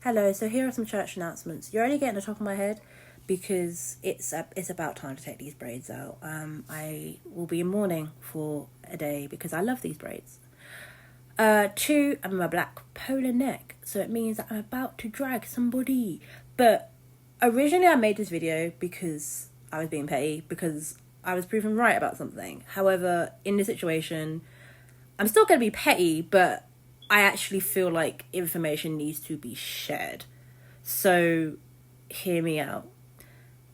Hello, so here are some church announcements. You're only getting the top of my head because it's about time to take these braids out. I will be in mourning for a day because I love these braids. Two, I'm in my black polar neck, so it means that I'm about to drag somebody. But originally I made this video because I was being petty, because I was proven right about something. However, in this situation, I'm still going to be petty, but I actually feel like information needs to be shared. So, hear me out.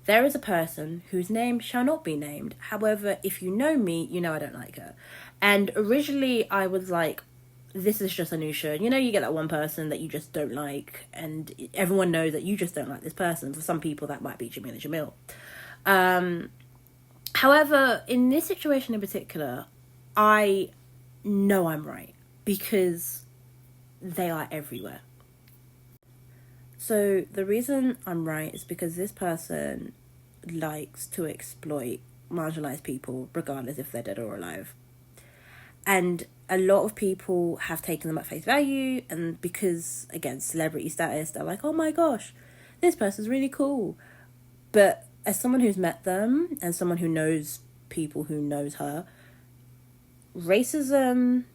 There is a person whose name shall not be named. However, if you know me, you know I don't like her. And originally I was like, this is just Anusha. You know, you get that one person that you just don't like, and everyone knows that you just don't like this person. For some people, that might be Jamila Jamil. However, in this situation in particular, I know I'm right because they are everywhere. So the reason I'm right is because this person likes to exploit marginalized people regardless if they're dead or alive. And a lot of people have taken them at face value, and because, again, celebrity status, they're like, oh my gosh, this person's really cool. But as someone who's met them and someone who knows people who knows her, racism,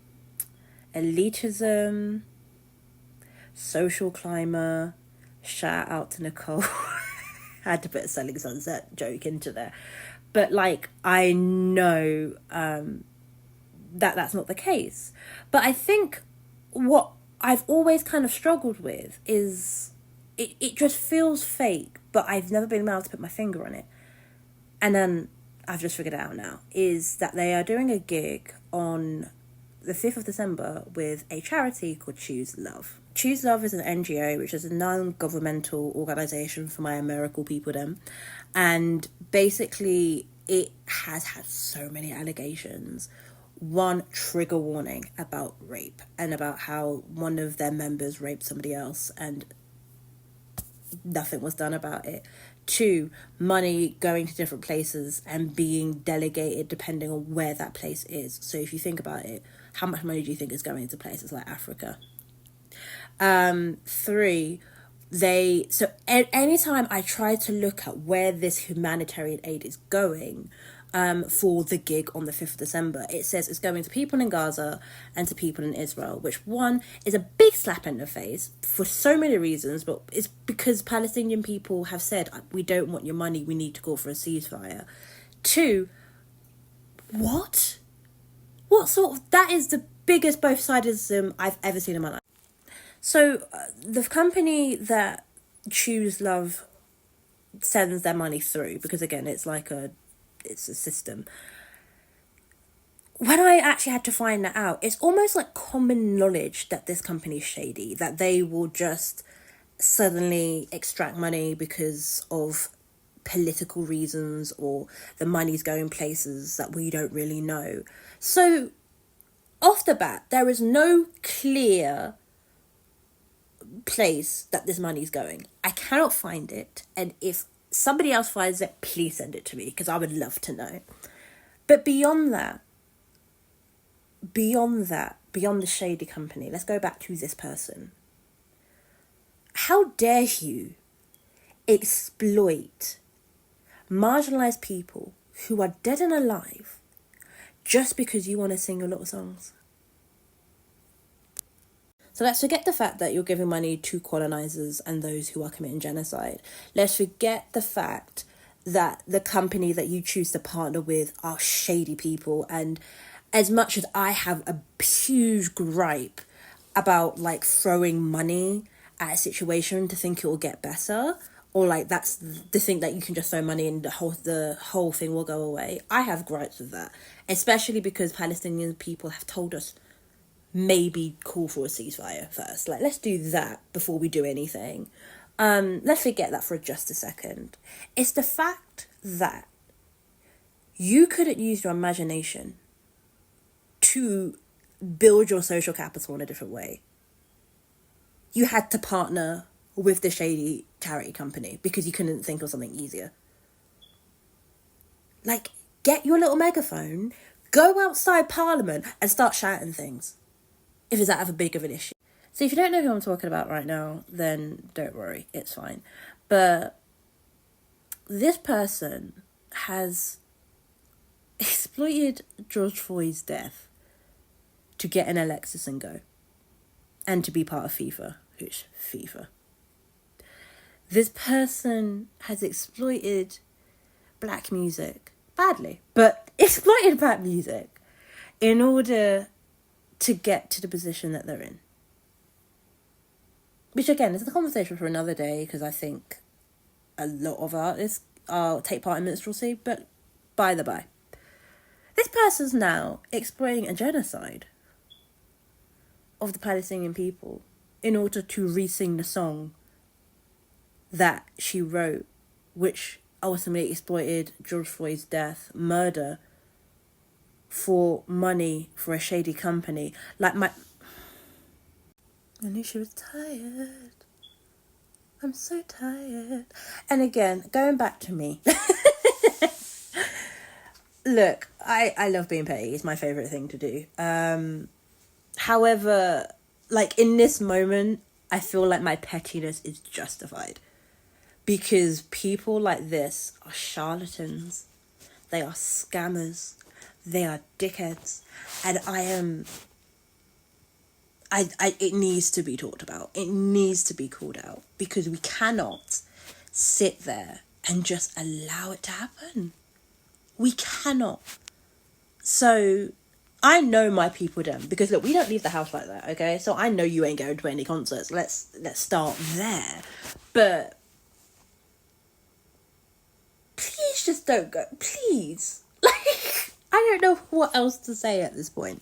elitism, social climber, shout out to Nicole. I had to put a Selling Sunset joke into there. But, like, I know that that's not the case. But I think what I've always kind of struggled with is it just feels fake, but I've never been able to put my finger on it. And then I've just figured it out now, is that they are doing a gig on the 5th of December with a charity called Choose Love. Choose Love is an NGO, which is a non-governmental organisation for my American people them. And basically it has had so many allegations. One, trigger warning about rape and about how one of their members raped somebody else and nothing was done about it. Two, money going to different places and being delegated depending on where that place is. So if you think about it, how much money do you think is going to places like Africa? Three, anytime I try to look at where this humanitarian aid is going, for the gig on the 5th of December, it says it's going to people in Gaza and to people in Israel, which one is a big slap in the face for so many reasons, but it's because Palestinian people have said, we don't want your money, we need to call for a ceasefire. Two, what sort of, that is the biggest both-sidedism I've ever seen in my life. So the company that Choose Love sends their money through, because again, it's a system. When I actually had to find that out, it's almost like common knowledge that this company is shady, that they will just suddenly extract money because of political reasons, or the money's going places that we don't really know. So off the bat, there is no clear place that this money's going. I cannot find it, and if somebody else finds it, please send it to me because I would love to know. But beyond the shady company, let's go back to this person. How dare you exploit marginalized people who are dead and alive just because you want to sing your little songs? So let's forget the fact that you're giving money to colonizers and those who are committing genocide. Let's forget the fact that the company that you choose to partner with are shady people. And as much as I have a huge gripe about like throwing money at a situation to think it will get better, or like that's the thing that you can just throw money and the whole thing will go away, I have gripes with that, especially because Palestinian people have told us maybe call for a ceasefire first. Like, let's do that before we do anything. Let's forget that for just a second. It's the fact that you couldn't use your imagination to build your social capital in a different way. You had to partner with the shady charity company because you couldn't think of something easier. Like, get your little megaphone, go outside Parliament and start shouting things if it's that of a big of an issue. So if you don't know who I'm talking about right now, then don't worry, it's fine. But this person has exploited George Floyd's death to get an Alexis and Go and to be part of FIFA, which FIFA. This person has exploited black music badly, but exploited black music in order to get to the position that they're in. Which again is a conversation for another day, because I think a lot of artists take part in minstrelsy, but by the by. This person's now exploiting a genocide of the Palestinian people in order to re-sing the song that she wrote, which ultimately exploited George Floyd's death, murder, for money for a shady company. Like I knew she was tired. I'm so tired. And again, going back to me. Look, I love being petty. It's my favourite thing to do. However, like in this moment, I feel like my pettiness is justified. Because people like this are charlatans. They are scammers. They are dickheads. And it needs to be talked about. It needs to be called out, because we cannot sit there and just allow it to happen. We cannot. So I know my people them, because look, we don't leave the house like that, okay? So I know you ain't going to any concerts. Let's start there. But please just don't go. Please. Like, I don't know what else to say at this point.